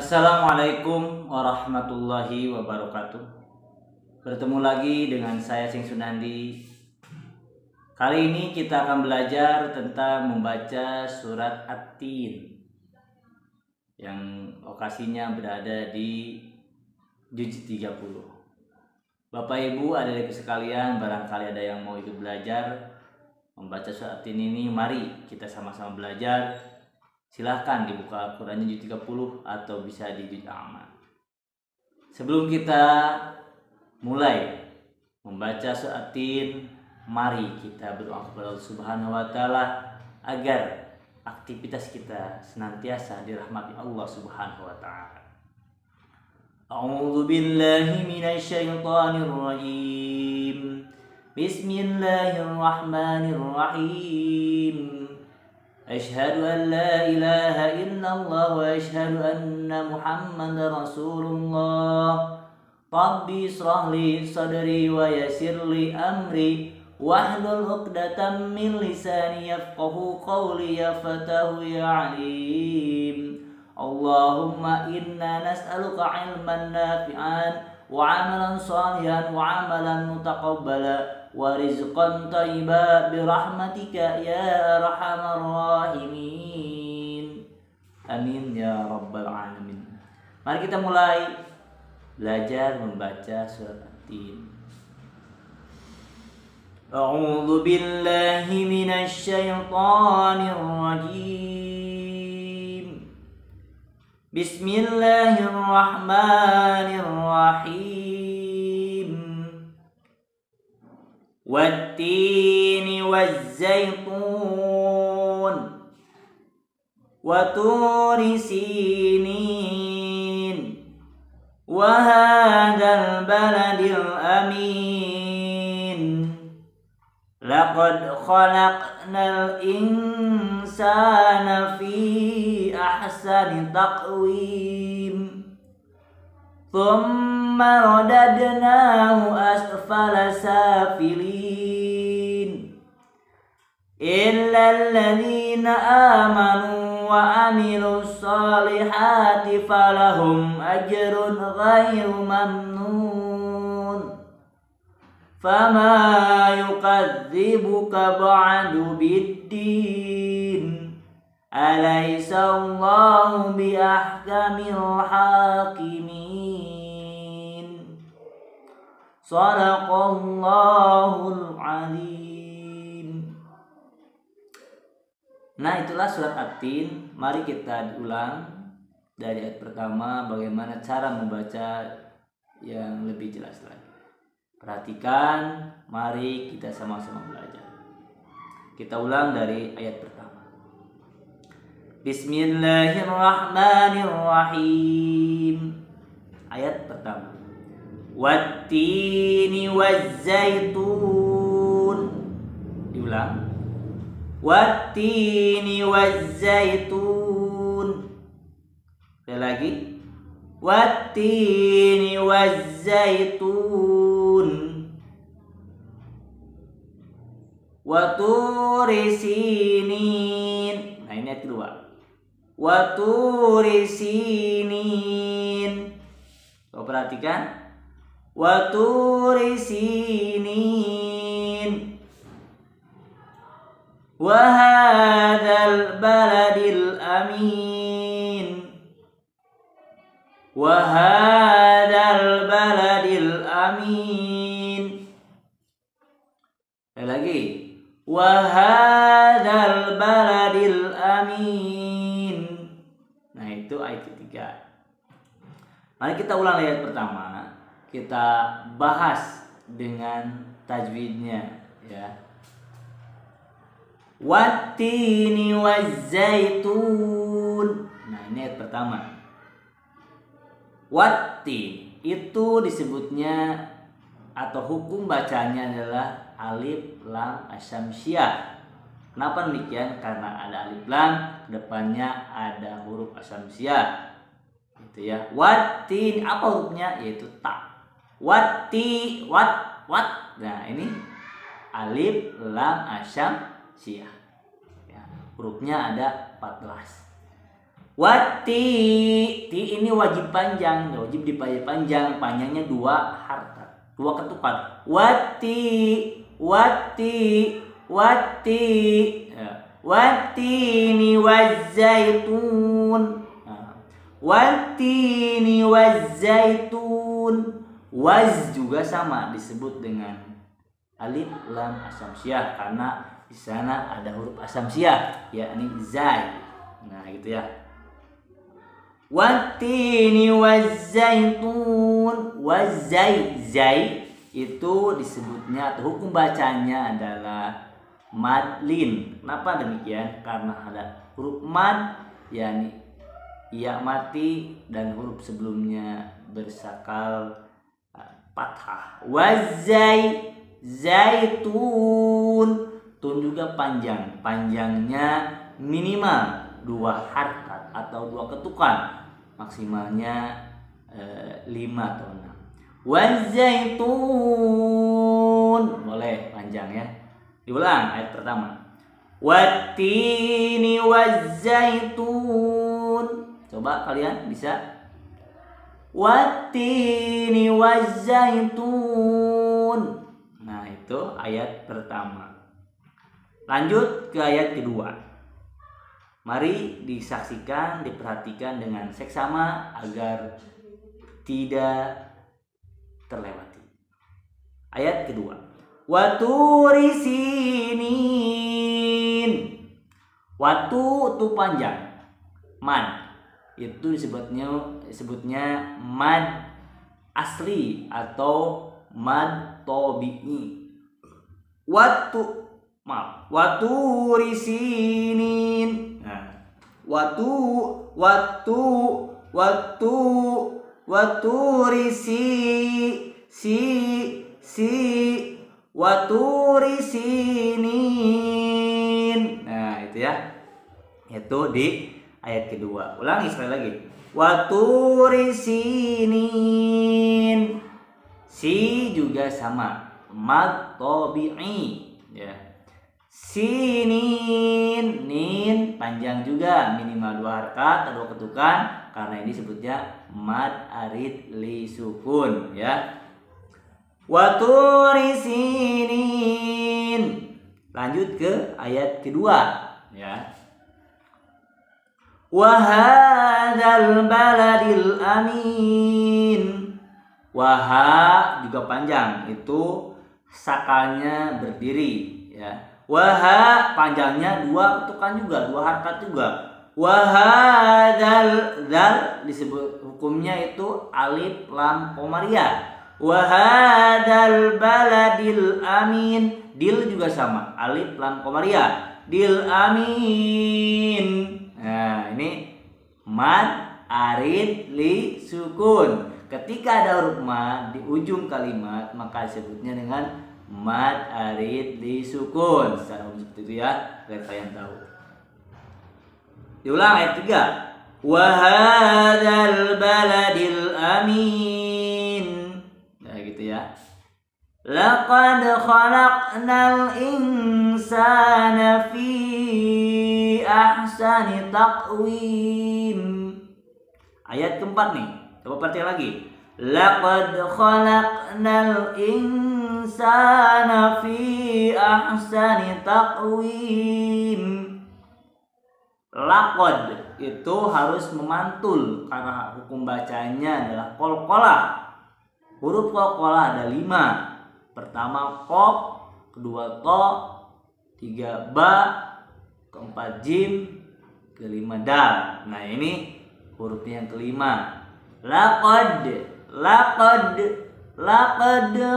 Assalamualaikum warahmatullahi wabarakatuh. Bertemu lagi dengan saya Sing Sunandi. Kali ini kita akan belajar tentang membaca surat At-Tin yang lokasinya berada di juz 30. Bapak Ibu, adik-adik sekalian, barangkali ada yang mau ikut belajar membaca surat At-Tin ini, mari kita sama-sama belajar. Silahkan dibuka Al-Qurannya juz 30 atau bisa di juz Amma. Sebelum kita mulai membaca surat At-Tin, mari kita berdoa kepada Allah Subhanahu wa taala agar aktivitas kita senantiasa dirahmati Allah Subhanahu wa taala. A'udzu billahi minasyaitonir rajim. Bismillahirrahmanirrahim. Asyhadu an la ilaha illallah wa asyhadu anna Muhammadar Rasulullah. Rabbi israh li sadri wa yassir li amri wahlul 'uqdatam min lisani yafqahu qawli ya fatahu ya alim. Allahumma inna nas'aluka 'ilman nafi'an wa 'amalan shalihan wa 'amalan mutaqabbala wa rizqan thayyiban bi rahmatika ya arhamar rahimin. Amin ya rabbal alamin. Mari kita mulai belajar membaca surat At-Tin. A'udzu billahi minasy syaithanir rajim. Bismillahirrahmanirrahim. Wat-tini waz-zaitun wa turi sinin wa hadzal baladil amin. Laqad khalaqnal insana fi ahsani taqwim. Thumma radadnahu asfala safilin. Illa alladhina amanu wa amilus salihati falahum ajrun ghairu mamnun. Fama yukadzibuka ba'du biddin. Alaysa Allahu bi ahkamil hakimin. Shadaqallahul azim. Nah, itulah surat At-Tin. Mari kita ulang dari ayat pertama bagaimana cara membaca yang lebih jelas lagi. Perhatikan, mari kita sama-sama belajar. Kita ulang dari ayat pertama. Bismillahirrahmanirrahim. Ayat pertama. Wat-tini waz-zaitun. Diulang. Wat-tini waz-zaitun. Sekali lagi. Wat-tini waz-zaitun. Wa turi sinin. Nah, ini ayat kedua. Wa turi sinin. Kau perhatikan. Wa turi sinin. Wa hadzal baladil amin. Wa hadzal baladil amin. Sekali lagi. Wa hadzal baladil amin. Nah, itu ayat ketiga. Mari kita ulang ayat pertama. Kita bahas dengan tajwidnya, ya. Wat-tini waz-zaitun. Nah, ini ayat pertama. Wat-tin itu disebutnya atau hukum bacanya adalah alif lam asyamsiyah. Kenapa demikian? Karena ada alif lam, depannya ada huruf asyamsiyah. Gitu ya. Wat-tin, apa hurufnya? Yaitu ta. Wat-ti, wat. Nah, ini alif lam asyamsiyah. Ya, hurufnya ada 14. Wati, ti ini wajib panjang, wajib dipanjang, panjangnya 2 harakat, 2 ketukan. Wati, wati, wati, watini wazaitun, watini wazaitun. Waz juga sama disebut dengan alif lam asamsiah karena di sana ada huruf asamsiah yakni zai. Nah gitu ya. Watini wazaitun, wazai, zai itu disebutnya atau hukum bacanya adalah madlin. Kenapa demikian? Karena ada huruf mad yakni ya mati dan huruf sebelumnya bersakal fathah. Wazai, zaitun, tun juga panjang, panjangnya minimal 2 harakat atau 2 ketukan, maksimalnya 5 atau 6. Wazaitun, boleh panjang ya. Diulang ayat pertama. Wattini wazaitun. Coba kalian bisa. Wattini wazaitun. Nah, itu ayat pertama. Lanjut ke ayat kedua. Mari disaksikan, diperhatikan dengan seksama agar tidak terlewati. Ayat kedua. Waturi sinin. Watu itu panjang. Mad. Itu disebutnya mad asli atau mad tobi'i. Waturi sinin. Waturi waturi sinin. Nah itu ya, itu di ayat kedua. Ulangi sekali lagi. Waturi sinin. Si juga sama, mad tabi'i ya. Sinin, nin panjang juga, minimal 2 harakat atau 2 ketukan karena ini disebutnya mad arid li sukun ya. Waturi sinin. Lanjut ke ayat kedua ya. Wahadzal baladil amin. Waha juga panjang, itu sakalnya berdiri ya. Waha panjangnya 2 ketukan juga, 2 harakat juga. Wahadzal, zal disebut hukumnya itu alif lam qamariyah. Wahadzal baladil amin. Dil juga sama, alif lam qamariyah. Dil amin. Nah, ini mad arid li sukun. Ketika ada huruf mad di ujung kalimat maka disebutnya dengan mad arid li sukun. Secara umum seperti itu ya, agar kalian tahu. Diulang ayat 3. Wahadzal baladil amin. Nah gitu ya. Laqad khalaqnal insana fi ahsani taqwim. Ayat keempat nih. Coba perhatikan lagi. Laqad khalaqnal insana fi ahsani taqwim. Laqad itu harus memantul karena hukum bacanya adalah qalqalah. Huruf qalqalah ada 5. Pertama qaf, kedua to, 3 ba, keempat jim, kelima dal. Nah ini hurufnya yang kelima. Laqad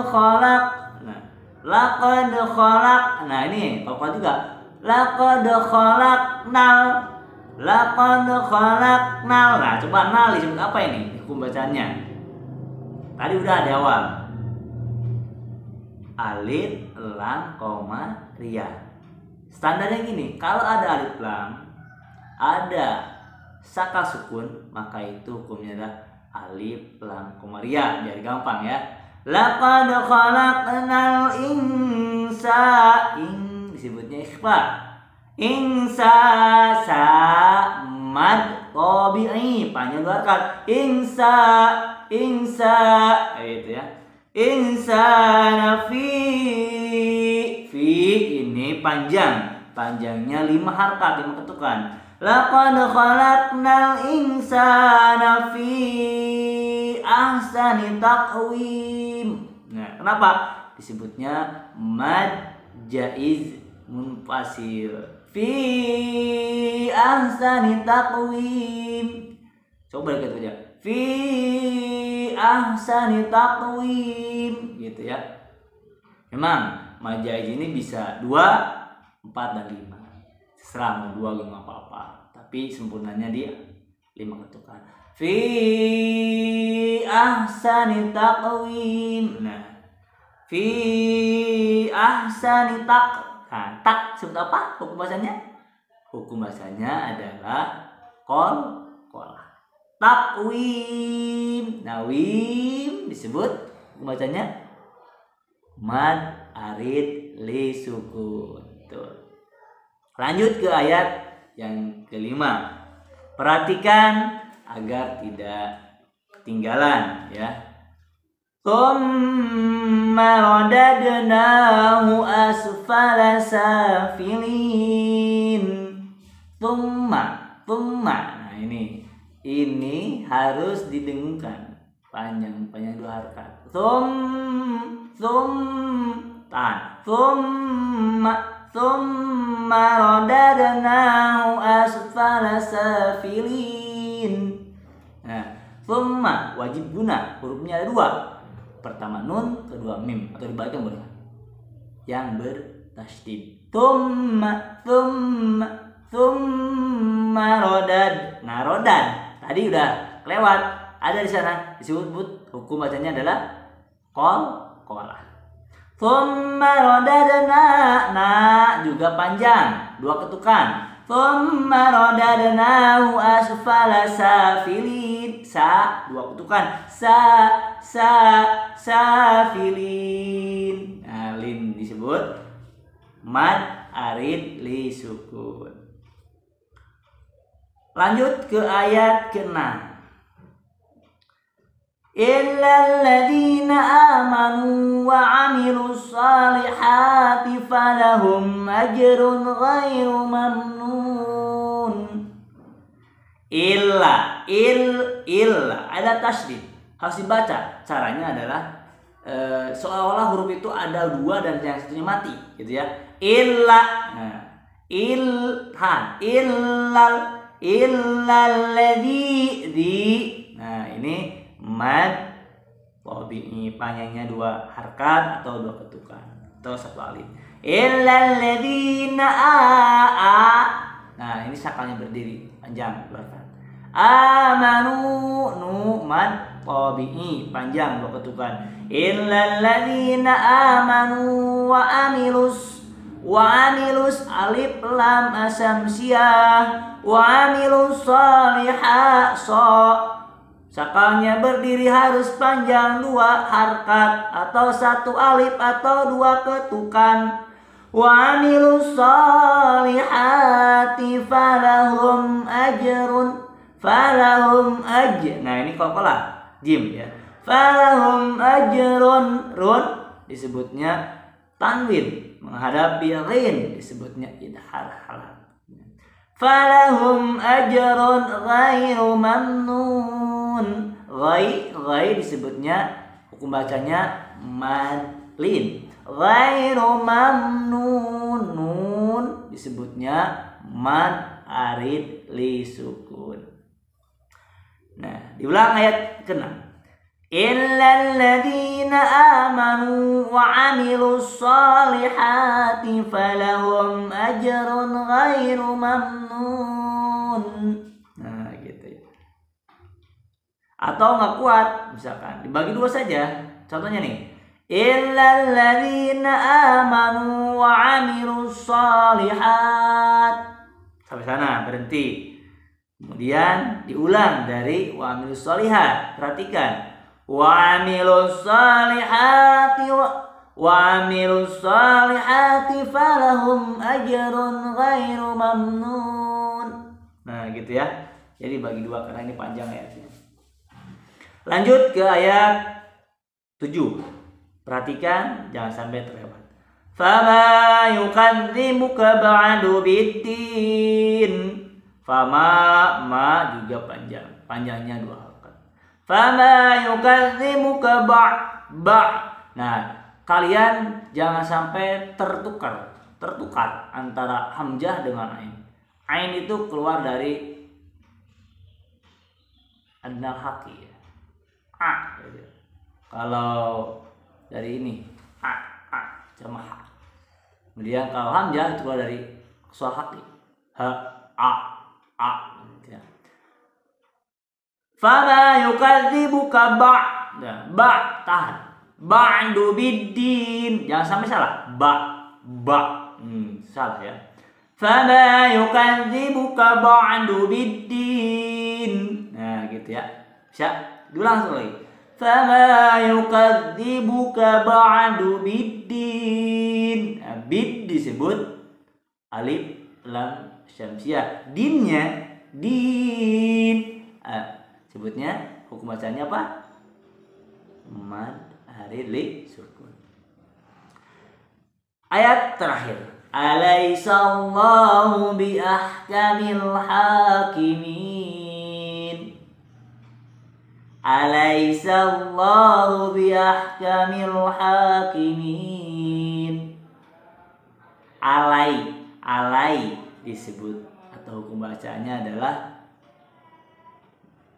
khalaq. Nah, laqad khalaq. Nah ini qalqalah juga. Laqad khalaqnal. Nah coba nal disebut apa ini hukum bacanya? Tadi udah di awal. Alif lam koma ria. Standarnya gini, kalau ada alif lam, ada sakal sukun, maka itu hukumnya adalah alif lam koma ria. Biar gampang ya. Laqad khalaqnal insa. Disebutnya ikhfa. Insa sa mad tabi'i, panjang dua harkat. Insa, gitu ya. Insana fi ini panjangnya 5 harkat, 5 ketukan. Laqad khalaqnal insana fi ahsani taqwim. Nah, kenapa disebutnya mad jaiz munfasil? Fi ahsani taqwim. Coba kita aja. Fi ahsani taqwim, gitu ya. Memang mad jaiz ini bisa 2, 4 dan 5. Serah mau 2 nggak apa-apa, tapi sempurnanya dia 5 ketukan. Fi ahsani taqwim. Nah, fi ahsani tak sebut apa hukum bahasanya? Hukum bahasanya adalah qalqalah. Taqwim. Nah, wim disebut hukum bahasanya mad arid li sukun. Tuh. Lanjut ke ayat yang kelima. Perhatikan agar tidak ketinggalan ya. Tsumma radadnahu asfala safilin. Tsumma. Nah ini harus didengungkan. Panjang 2 harkat. Tsumma radadnahu asfala safilin. Nah, tsumma wajib guna, hurufnya ada 2. Pertama nun, kedua mim, atau dibalikkan boleh. Yang bertasydid. Tsumma radad. Nah, rodad tadi udah lewat, ada di sana disebut hukum bacanya adalah qalqalah. Tsumma radadna, nah juga panjang 2 ketukan. Tsumma radadnahu asfala safilin, 2 ketukan. Safilin. Nah, lin disebut mad arid li sukun. Lanjut ke ayat ke-6. Illal ladzina amanu wa 'amilus shalihati falahum ajrun ghairu mamnun. Illa ada tasydid, harus dibaca. Caranya adalah seolah-olah huruf itu ada 2 dan yang satunya mati, gitu ya. Illa. Nah, illal ladzi. Nah, ini mad tabi'i, panjangnya 2 harkat atau 2 ketukan atau 1 alif. Illal ladzina nah, ini sakalnya berdiri panjang 2 harkat. Amanu, nu mad tabi'i, panjang 2 ketukan. Illal ladzina amanu wa amilus alif lam asamsiyah wa amilus shalihat sakalnya berdiri harus panjang 2 harkat atau 1 alif atau 2 ketukan. Wa amilus shalihati falahum ajrun. Nah, ini qalqalah jim ya. Falahum ajrun, run disebutnya tanwin, menghadapi rin disebutnya idhar halal. Falahum ajrun ghairu mamnun. Ghai disebutnya hukum bacanya madlin. Ghairu mamnun, nun disebutnya mad arid li sukun. Nah, diulang ayat ke-6. Illal ladzina amanu wa 'amilus shalihati falahum ajrun ghairu mamnun. Nah, gitu ya. Atau nggak kuat, misalkan dibagi 2 saja. Contohnya nih. Illal ladzina amanu wa 'amilus shalihat. Sampai sana berhenti. Kemudian diulang dari wa 'amilus shalihat. Perhatikan. Wa 'amilus salihati falahum ajrun ghairu mamnun. Nah, gitu ya. Jadi bagi dua karena ini panjang ayatnya. Lanjut ke ayat 7. Perhatikan jangan sampai terlewat. Fama yukadzibuka ba'du biddin. Fama ma juga panjang. Panjangnya 2 harokat. Fama yukadzibuka ba. Nah, kalian jangan sampai tertukar antara hamzah dengan ain. Ain itu keluar dari adnal haqi ya. Gitu. Kalau dari ini sama ha. Kemudian kalau hamzah itu keluar dari suara haqi. Gitu ya. Fama yukadzibuka ba tahan. Ba'du biddin. Jangan sampai salah. Salah ya. Fama yukadzibuka ba'du biddin. Nah, gitu ya. Bisa diulang lagi. Fama yukadzibuka ba'du biddin. Nah, bid disebut alif lam syamsiah. Dinnya din. Sebutnya hukum bacanya apa? Mad harili sukun. Ayat terakhir. Alaisallahu bi ahkamil hakimin. Alaisallahu bi ahkamil hakimin. Alai disebut atau hukum bacanya adalah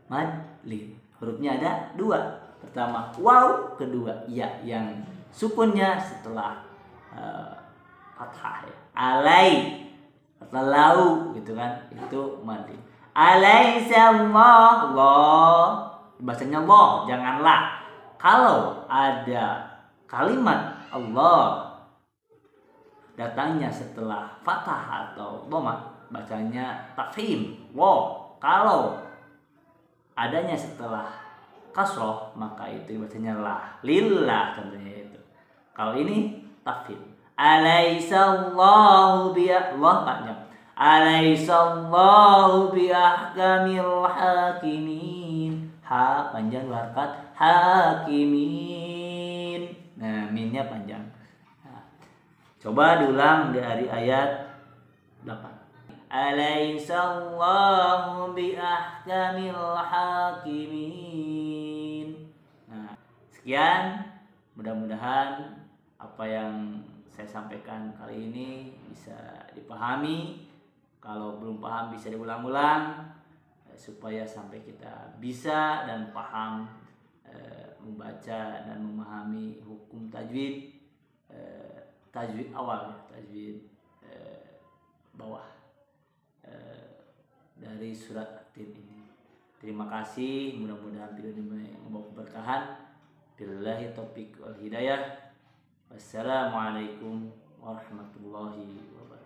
madlin. Hurufnya ada 2. Pertama waw, kedua ya yang sukunnya setelah fathah ya. Alai atau lau gitu kan, itu madlin. Alaisallahu, bahasanya Allah, janganlah. Kalau ada kalimat Allah datangnya setelah fathah atau dhamma, bacanya tafhim. Kalau adanya setelah kasroh maka itu bacanya lah, lillah contohnya itu. Kalau ini tafhim. Alaisallahu bi Allah panjang. Alaisallahu bi ahkamil hakimin. Ha panjang harkat hakimin. Nah, minnya panjang. Nah, coba diulang dari ayat 8. Alaisallahu bi ahkamil hakimin. Nah, sekian, mudah-mudahan apa yang saya sampaikan kali ini bisa dipahami. Kalau belum paham bisa diulang-ulang supaya sampai kita bisa dan paham membaca dan memahami hukum tajwid, tajwid awal, tajwid bawah dari surat At-Tin ini. Terima kasih, mudah-mudahan video ini membawa keberkahan. Billahi taufiq wal hidayah. Wassalamualaikum warahmatullahi wabarakatuh.